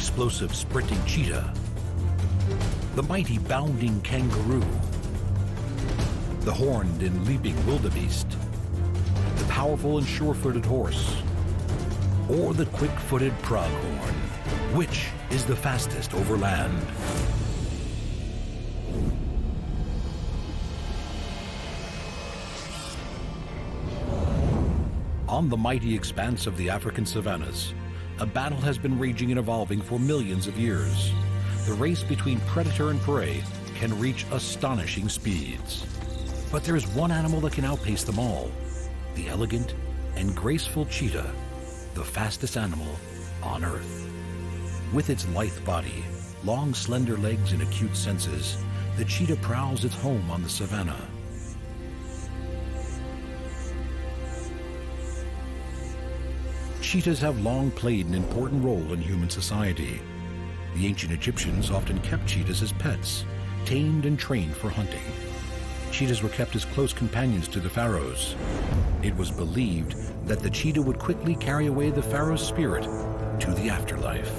explosive sprinting cheetah, the mighty bounding kangaroo, the horned and leaping wildebeest, the powerful and sure-footed horse, or the quick-footed pronghorn? Which is the fastest over land? On the mighty expanse of the African savannas, a battle has been raging and evolving for millions of years. The race between predator and prey can reach astonishing speeds. But there is one animal that can outpace them all: the elegant and graceful cheetah, the fastest animal on Earth. With its lithe body, long slender legs and acute senses, the cheetah prowls its home on the savanna. Cheetahs have long played an important role in human society. The ancient Egyptians often kept cheetahs as pets, tamed and trained for hunting. Cheetahs were kept as close companions to the pharaohs. It was believed that the cheetah would quickly carry away the pharaoh's spirit to the afterlife.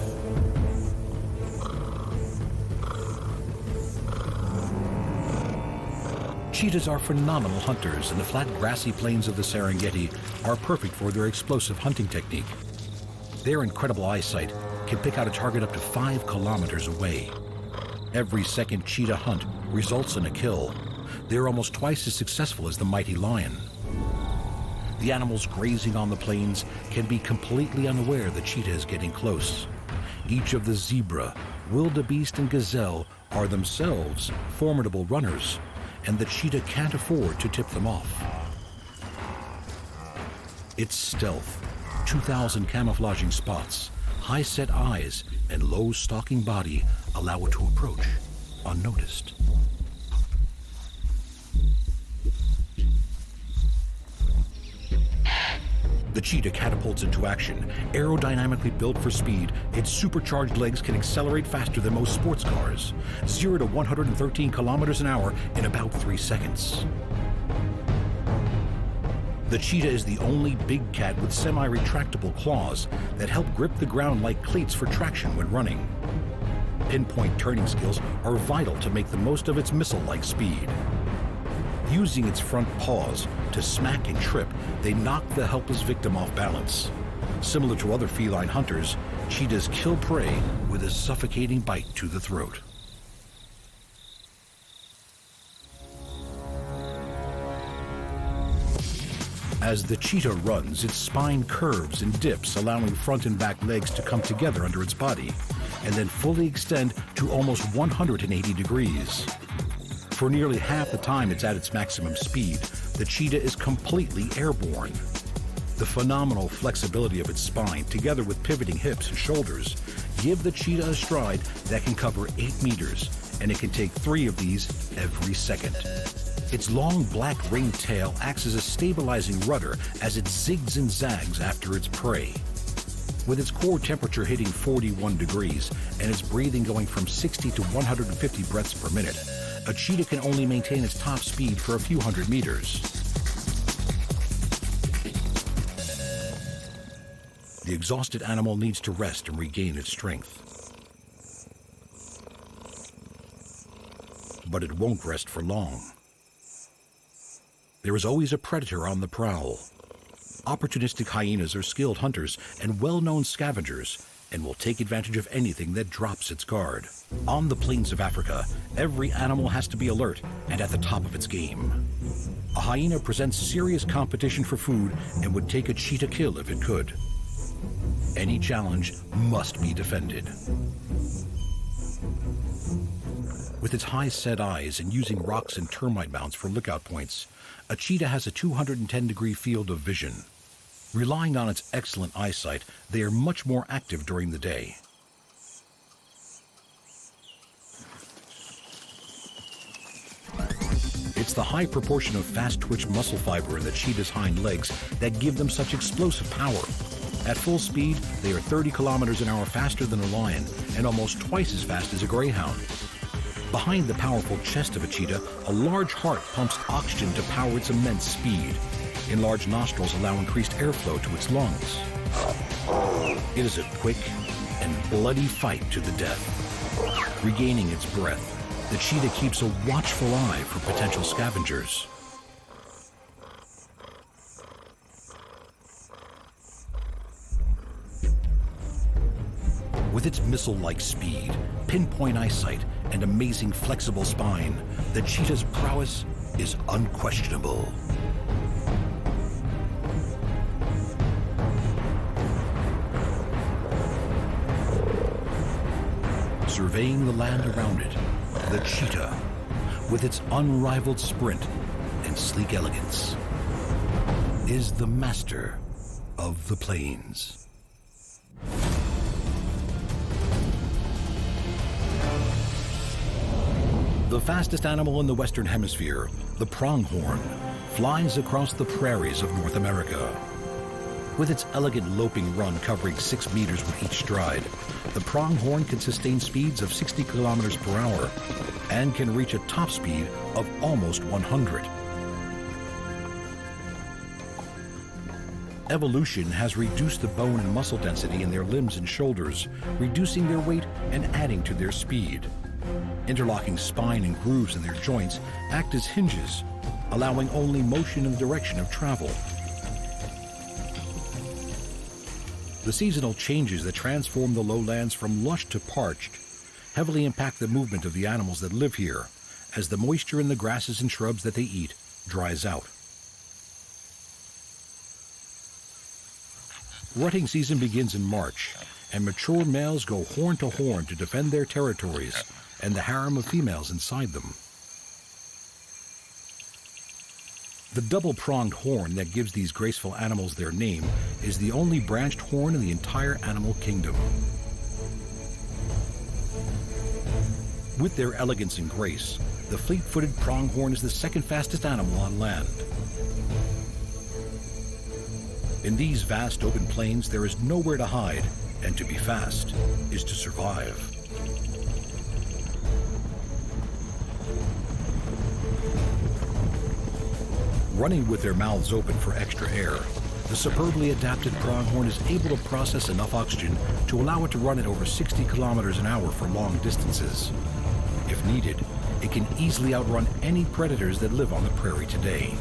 Cheetahs are phenomenal hunters, and the flat grassy plains of the Serengeti are perfect for their explosive hunting technique. Their incredible eyesight can pick out a target up to 5 kilometers away. Every second cheetah hunt results in a kill. They're almost twice as successful as the mighty lion. The animals grazing on the plains can be completely unaware the cheetah is getting close. Each of the zebra, wildebeest, and gazelle are themselves formidable runners, and the cheetah can't afford to tip them off. Its stealth, 2,000 camouflaging spots, high-set eyes, and low stalking body allow it to approach unnoticed. The cheetah catapults into action. Aerodynamically built for speed, its supercharged legs can accelerate faster than most sports cars, 0 to 113 kilometers an hour in about 3 seconds. The cheetah is the only big cat with semi-retractable claws that help grip the ground like cleats for traction when running. Pinpoint turning skills are vital to make the most of its missile-like speed. Using its front paws to smack and trip, they knock the helpless victim off balance. Similar to other feline hunters, cheetahs kill prey with a suffocating bite to the throat. As the cheetah runs, its spine curves and dips, allowing front and back legs to come together under its body, and then fully extend to almost 180 degrees. For nearly half the time it's at its maximum speed, the cheetah is completely airborne. The phenomenal flexibility of its spine, together with pivoting hips and shoulders, give the cheetah a stride that can cover 8 meters, and it can take 3 of these every second. Its long black ringed tail acts as a stabilizing rudder as it zigs and zags after its prey. With its core temperature hitting 41 degrees and its breathing going from 60 to 150 breaths per minute, a cheetah can only maintain its top speed for a few hundred meters. The exhausted animal needs to rest and regain its strength. But it won't rest for long. There is always a predator on the prowl. Opportunistic hyenas are skilled hunters and well-known scavengers, and will take advantage of anything that drops its guard. On the plains of Africa, every animal has to be alert and at the top of its game. A hyena presents serious competition for food and would take a cheetah kill if it could. Any challenge must be defended. With its high-set eyes and using rocks and termite mounds for lookout points, a cheetah has a 210-degree field of vision. Relying on its excellent eyesight, they are much more active during the day. It's the high proportion of fast-twitch muscle fiber in the cheetah's hind legs that give them such explosive power. At full speed, they are 30 kilometers an hour faster than a lion and almost twice as fast as a greyhound. Behind the powerful chest of a cheetah, a large heart pumps oxygen to power its immense speed. Enlarged nostrils allow increased airflow to its lungs. It is a quick, and bloody fight to the death. Regaining its breath, the cheetah keeps a watchful eye for potential scavengers. With its missile-like speed, pinpoint eyesight, and amazing flexible spine, the cheetah's prowess is unquestionable. Surveying the land around it, the cheetah, with its unrivaled sprint and sleek elegance, is the master of the plains. The fastest animal in the Western Hemisphere, the pronghorn, flies across the prairies of North America. With its elegant loping run covering 6 meters with each stride, the pronghorn can sustain speeds of 60 kilometers per hour and can reach a top speed of almost 100. Evolution has reduced the bone and muscle density in their limbs and shoulders, reducing their weight and adding to their speed. Interlocking spine and grooves in their joints act as hinges, allowing only motion in the direction of travel. The seasonal changes that transform the lowlands from lush to parched heavily impact the movement of the animals that live here, as the moisture in the grasses and shrubs that they eat dries out. Rutting season begins in March, and mature males go horn to horn to defend their territories and the harem of females inside them. The double-pronged horn that gives these graceful animals their name is the only branched horn in the entire animal kingdom. With their elegance and grace, the fleet-footed pronghorn is the second fastest animal on land. In these vast open plains, there is nowhere to hide, and to be fast is to survive. Running with their mouths open for extra air, the superbly adapted pronghorn is able to process enough oxygen to allow it to run at over 60 kilometers an hour for long distances. If needed, it can easily outrun any predators that live on the prairie today.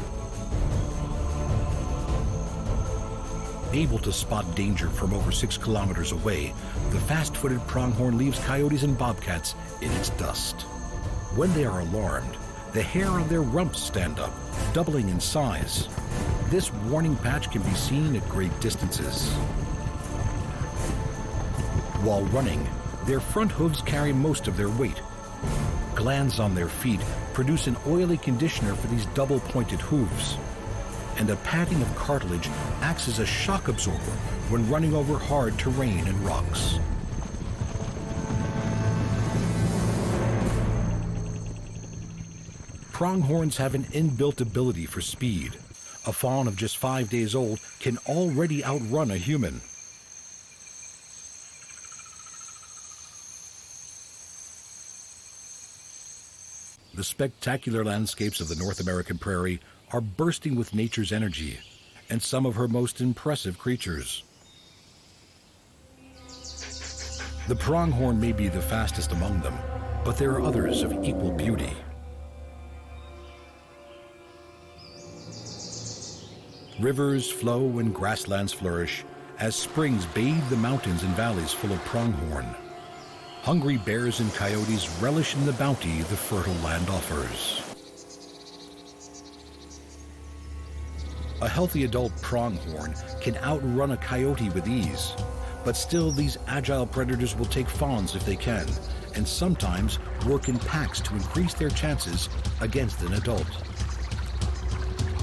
Able to spot danger from over 6 kilometers away, the fast-footed pronghorn leaves coyotes and bobcats in its dust. When they are alarmed, the hair on their rumps stand up, doubling in size. This warning patch can be seen at great distances. While running, their front hooves carry most of their weight. Glands on their feet produce an oily conditioner for these double-pointed hooves, and a padding of cartilage acts as a shock absorber when running over hard terrain and rocks. Pronghorns have an inbuilt ability for speed. A fawn of just 5 days old can already outrun a human. The spectacular landscapes of the North American prairie are bursting with nature's energy and some of her most impressive creatures. The pronghorn may be the fastest among them, but there are others of equal beauty. Rivers flow and grasslands flourish as springs bathe the mountains and valleys full of pronghorn. Hungry bears and coyotes relish in the bounty the fertile land offers. A healthy adult pronghorn can outrun a coyote with ease, but still these agile predators will take fawns if they can, and sometimes work in packs to increase their chances against an adult.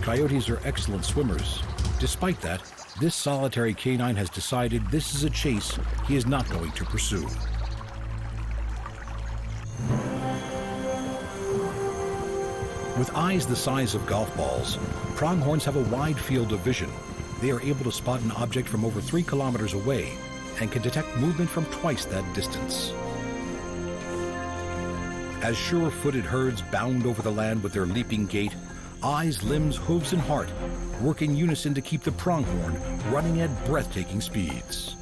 Coyotes are excellent swimmers. Despite that, this solitary canine has decided this is a chase he is not going to pursue. With eyes the size of golf balls, pronghorns have a wide field of vision. They are able to spot an object from over 3 kilometers away and can detect movement from twice that distance. As sure-footed herds bound over the land with their leaping gait, eyes, limbs, hooves, and heart work in unison to keep the pronghorn running at breathtaking speeds.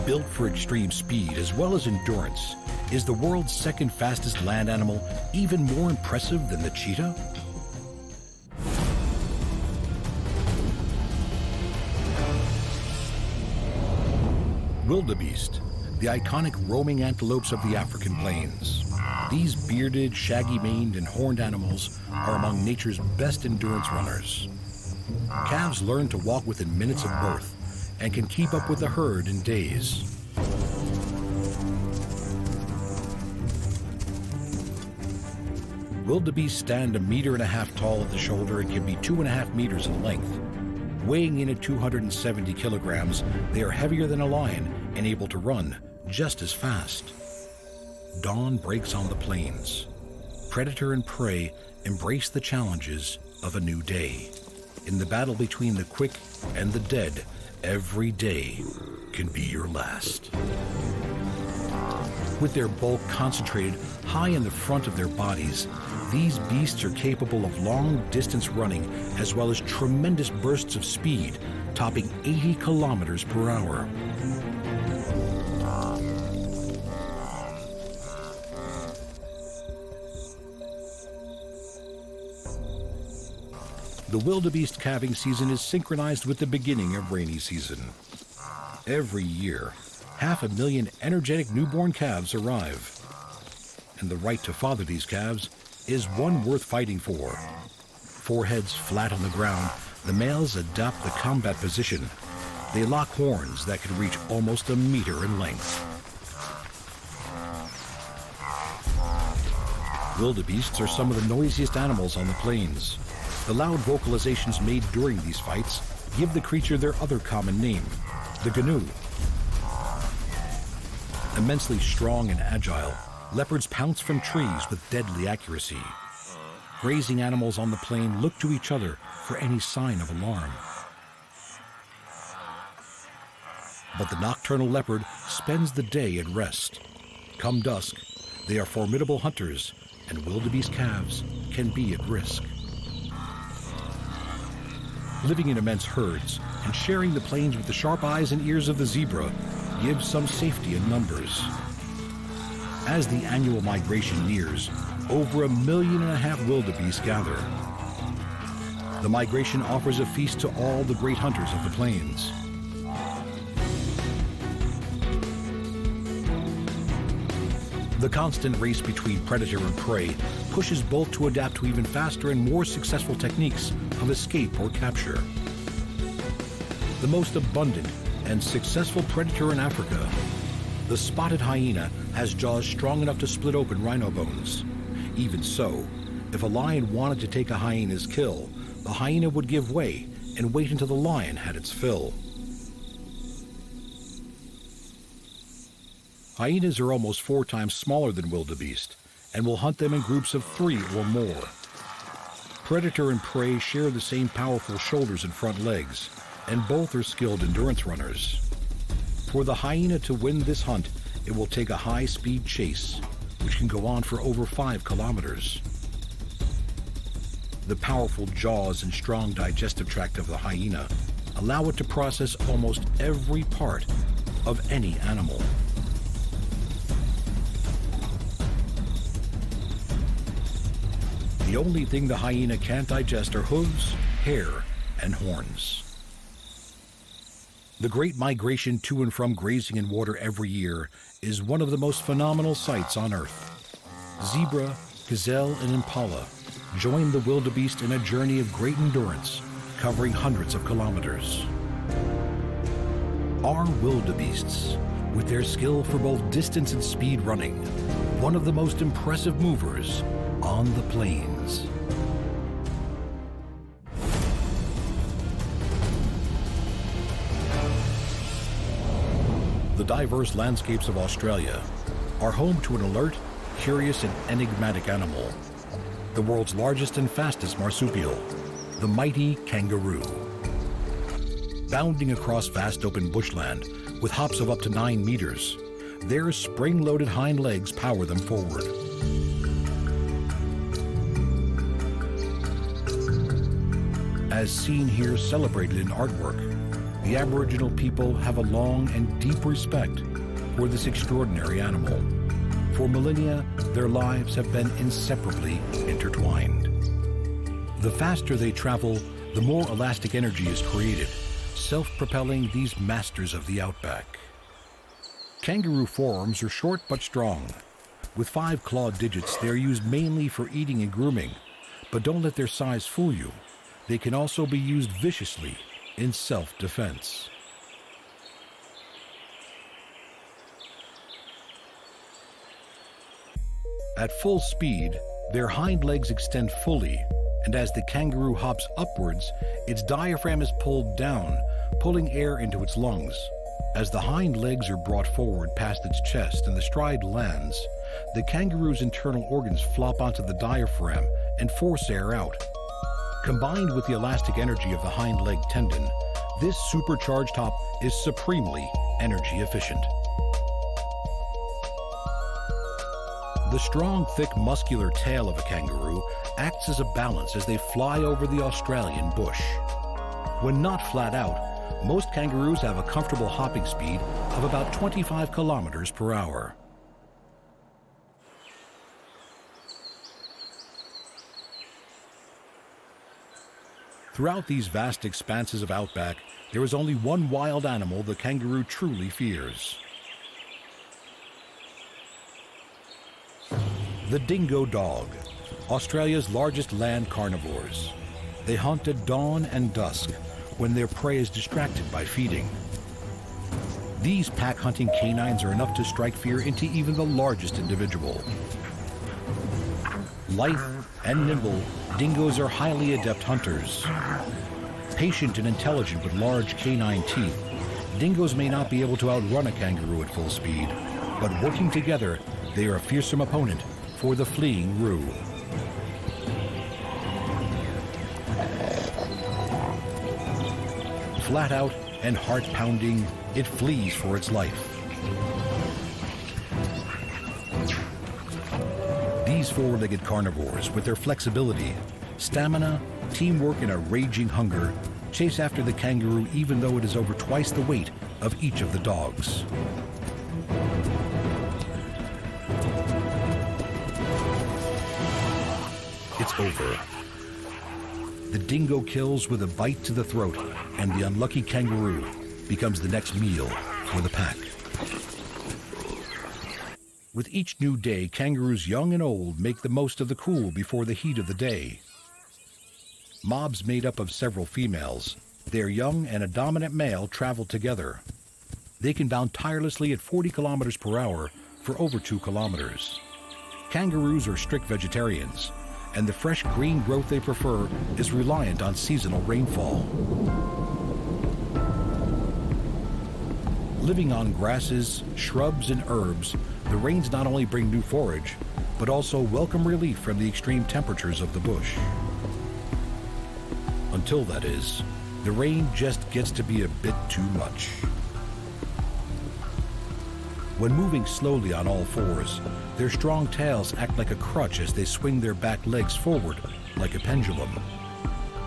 Built for extreme speed as well as endurance, is the world's second fastest land animal even more impressive than the cheetah? Wildebeest, the iconic roaming antelopes of the African plains. These bearded, shaggy-maned, and horned animals are among nature's best endurance runners. Calves learn to walk within minutes of birth and can keep up with the herd in days. Wildebeest stand 1.5 meters tall at the shoulder and can be 2.5 meters in length. Weighing in at 270 kilograms, they are heavier than a lion and able to run just as fast. Dawn breaks on the plains. Predator and prey embrace the challenges of a new day. In the battle between the quick and the dead, every day can be your last. With their bulk concentrated high in the front of their bodies, these beasts are capable of long-distance running as well as tremendous bursts of speed, topping 80 kilometers per hour. The wildebeest calving season is synchronized with the beginning of rainy season. Every year, 500,000 energetic newborn calves arrive. And the right to father these calves is one worth fighting for. Foreheads flat on the ground, the males adapt the combat position. They lock horns that can reach almost 1 meter in length. Wildebeests are some of the noisiest animals on the plains. The loud vocalizations made during these fights give the creature their other common name, the Kangaroo. Immensely strong and agile, leopards pounce from trees with deadly accuracy. Grazing animals on the plain look to each other for any sign of alarm. But the nocturnal leopard spends the day at rest. Come dusk, they are formidable hunters, and wildebeest calves can be at risk. Living in immense herds and sharing the plains with the sharp eyes and ears of the zebra gives some safety in numbers. As the annual migration nears, over 1.5 million wildebeest gather. The migration offers a feast to all the great hunters of the plains. The constant race between predator and prey pushes both to adapt to even faster and more successful techniques of escape or capture. The most abundant and successful predator in Africa, the spotted hyena, has jaws strong enough to split open rhino bones. Even so, if a lion wanted to take a hyena's kill, the hyena would give way and wait until the lion had its fill. Hyenas are almost 4 times smaller than wildebeest and will hunt them in groups of 3 or more. Predator and prey share the same powerful shoulders and front legs, and both are skilled endurance runners. For the hyena to win this hunt, it will take a high-speed chase, which can go on for over 5 kilometers. The powerful jaws and strong digestive tract of the hyena allow it to process almost every part of any animal. The only thing the hyena can't digest are hooves, hair, and horns. The great migration to and from grazing and water every year is one of the most phenomenal sights on Earth. Zebra, gazelle, and impala join the wildebeest in a journey of great endurance, covering hundreds of kilometers. Are wildebeests, with their skill for both distance and speed running, one of the most impressive movers on the plains. The diverse landscapes of Australia are home to an alert, curious, and enigmatic animal, the world's largest and fastest marsupial, the mighty kangaroo. Bounding across vast open bushland with hops of up to 9 meters, their spring-loaded hind legs power them forward. As seen here celebrated in artwork, the Aboriginal people have a long and deep respect for this extraordinary animal. For millennia, their lives have been inseparably intertwined. The faster they travel, the more elastic energy is created, self-propelling these masters of the outback. Kangaroo forearms are short but strong. With 5 clawed digits, they are used mainly for eating and grooming, but don't let their size fool you. They can also be used viciously in self-defense. At full speed, their hind legs extend fully, and as the kangaroo hops upwards, its diaphragm is pulled down, pulling air into its lungs. As the hind legs are brought forward past its chest and the stride lands, the kangaroo's internal organs flop onto the diaphragm and force air out. Combined with the elastic energy of the hind leg tendon, this supercharged hop is supremely energy efficient. The strong, thick, muscular tail of a kangaroo acts as a balance as they fly over the Australian bush. When not flat out, most kangaroos have a comfortable hopping speed of about 25 kilometers per hour. Throughout these vast expanses of outback, there is only one wild animal the kangaroo truly fears. The dingo dog, Australia's largest land carnivores. They hunt at dawn and dusk when their prey is distracted by feeding. These pack-hunting canines are enough to strike fear into even the largest individual. Lithe and nimble, dingoes are highly adept hunters. Patient and intelligent with large canine teeth, dingoes may not be able to outrun a kangaroo at full speed, but working together, they are a fearsome opponent for the fleeing roo. Flat out and heart-pounding, it flees for its life. These four-legged carnivores, with their flexibility, stamina, teamwork, and a raging hunger, chase after the kangaroo even though it is over twice the weight of each of the dogs. It's over. The dingo kills with a bite to the throat, and the unlucky kangaroo becomes the next meal for the pack. With each new day, kangaroos young and old make the most of the cool before the heat of the day. Mobs made up of several females, their young and a dominant male travel together. They can bound tirelessly at 40 kilometers per hour for over 2 kilometers. Kangaroos are strict vegetarians, and the fresh green growth they prefer is reliant on seasonal rainfall. Living on grasses, shrubs, and herbs, the rains not only bring new forage, but also welcome relief from the extreme temperatures of the bush. Until, that is, the rain just gets to be a bit too much. When moving slowly on all fours, their strong tails act like a crutch as they swing their back legs forward like a pendulum.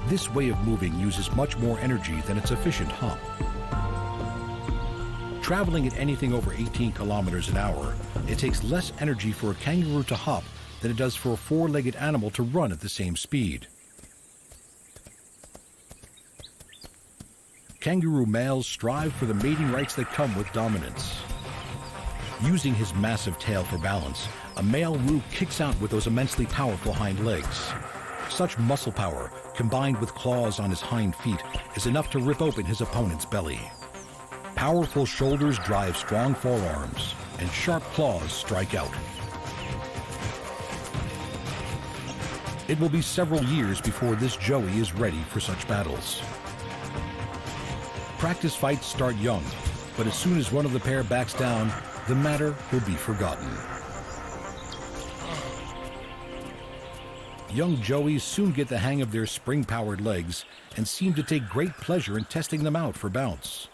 This way of moving uses much more energy than its efficient hop. Traveling at anything over 18 kilometers an hour, it takes less energy for a kangaroo to hop than it does for a four-legged animal to run at the same speed. Kangaroo males strive for the mating rights that come with dominance. Using his massive tail for balance, a male roo kicks out with those immensely powerful hind legs. Such muscle power, combined with claws on his hind feet, is enough to rip open his opponent's belly. Powerful shoulders drive strong forearms, and sharp claws strike out. It will be several years before this joey is ready for such battles. Practice fights start young, but as soon as one of the pair backs down, the matter will be forgotten. Young joeys soon get the hang of their spring-powered legs and seem to take great pleasure in testing them out for bounce.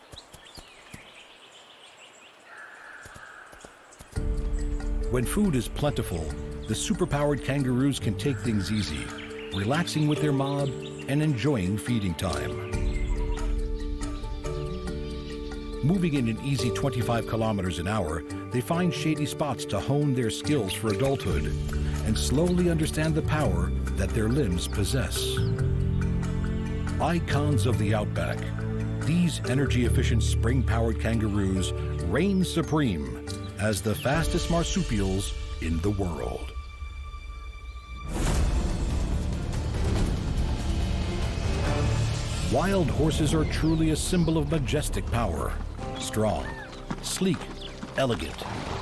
When food is plentiful, the superpowered kangaroos can take things easy, relaxing with their mob and enjoying feeding time. Moving in an easy 25 kilometers an hour, they find shady spots to hone their skills for adulthood and slowly understand the power that their limbs possess. Icons of the outback, these energy-efficient spring-powered kangaroos reign supreme as the fastest marsupials in the world. Wild horses are truly a symbol of majestic power. Strong, sleek, elegant,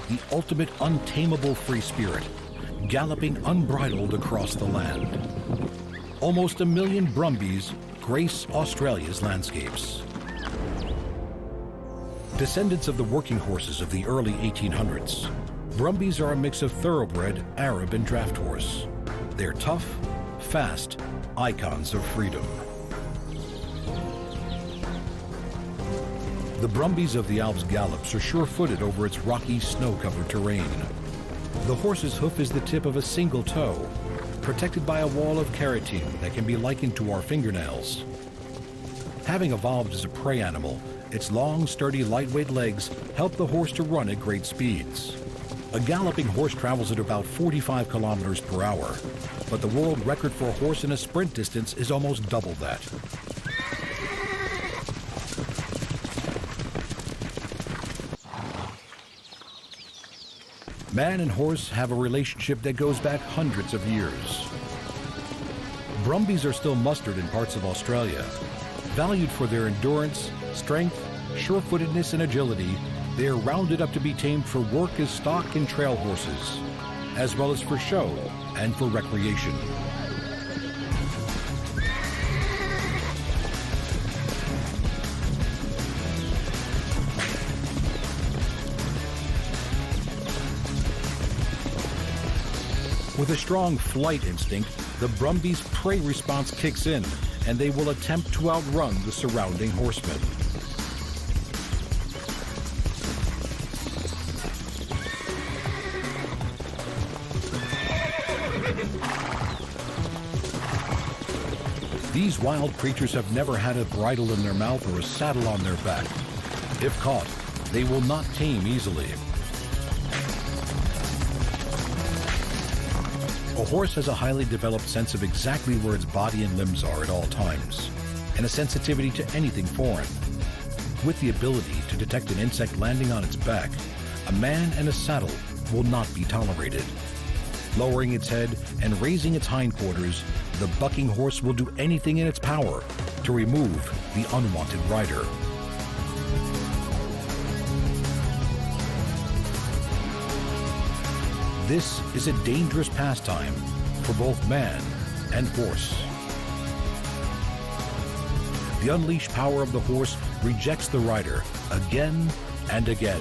the ultimate untamable free spirit, galloping unbridled across the land. Almost 1 million Brumbies grace Australia's landscapes. Descendants of the working horses of the early 1800s, Brumbies are a mix of thoroughbred, Arab, and draft horse. They're tough, fast, icons of freedom. The Brumbies of the Alps gallops are sure-footed over its rocky, snow-covered terrain. The horse's hoof is the tip of a single toe, protected by a wall of keratin that can be likened to our fingernails. Having evolved as a prey animal, its long, sturdy, lightweight legs help the horse to run at great speeds. A galloping horse travels at about 45 kilometers per hour, but the world record for a horse in a sprint distance is almost double that. Man and horse have a relationship that goes back hundreds of years. Brumbies are still mustered in parts of Australia. Valued for their endurance, strength, sure-footedness, and agility, they are rounded up to be tamed for work as stock and trail horses, as well as for show and for recreation. With a strong flight instinct, the Brumbies' prey response kicks in, and they will attempt to outrun the surrounding horsemen. These wild creatures have never had a bridle in their mouth or a saddle on their back. If caught, they will not tame easily. A horse has a highly developed sense of exactly where its body and limbs are at all times, and a sensitivity to anything foreign. With the ability to detect an insect landing on its back, a man in a saddle will not be tolerated. Lowering its head and raising its hindquarters, the bucking horse will do anything in its power to remove the unwanted rider. This is a dangerous pastime for both man and horse. The unleashed power of the horse rejects the rider again and again.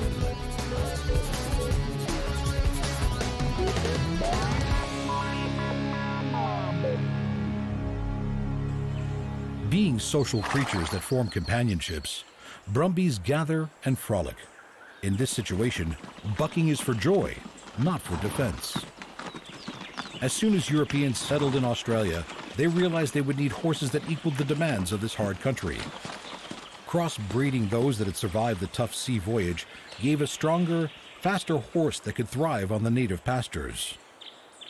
Being social creatures that form companionships, Brumbies gather and frolic. In this situation, bucking is for joy, not for defense. As soon as Europeans settled in Australia, they realized they would need horses that equaled the demands of this hard country. Cross-breeding those that had survived the tough sea voyage gave a stronger, faster horse that could thrive on the native pastures.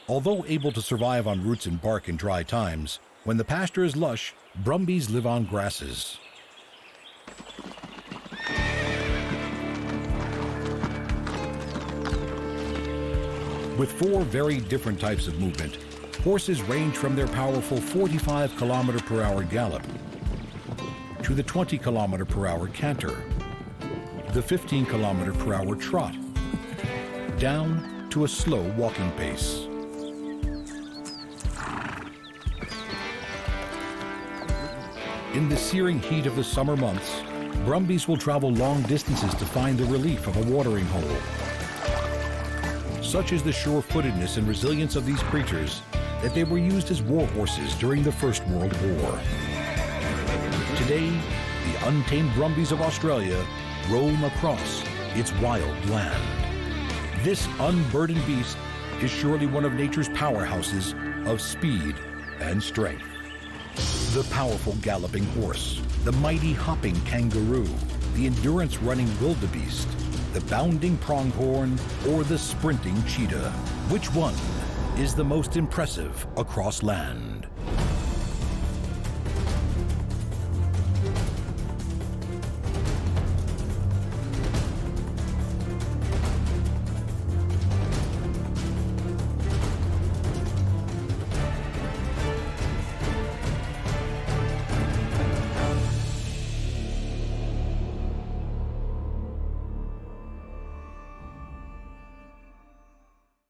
Although able to survive on roots and bark in dry times, when the pasture is lush, Brumbies live on grasses. With 4 very different types of movement, horses range from their powerful 45 kilometer per hour gallop to the 20 kilometer per hour canter, the 15 kilometer per hour trot, down to a slow walking pace. In the searing heat of the summer months, Brumbies will travel long distances to find the relief of a watering hole. Such is the sure-footedness and resilience of these creatures that they were used as war horses during the First World War. Today, the untamed Brumbies of Australia roam across its wild land. This unburdened beast is surely one of nature's powerhouses of speed and strength. The powerful galloping horse, the mighty hopping kangaroo, the endurance-running wildebeest, the bounding pronghorn, or the sprinting cheetah? Which one is the most impressive across land?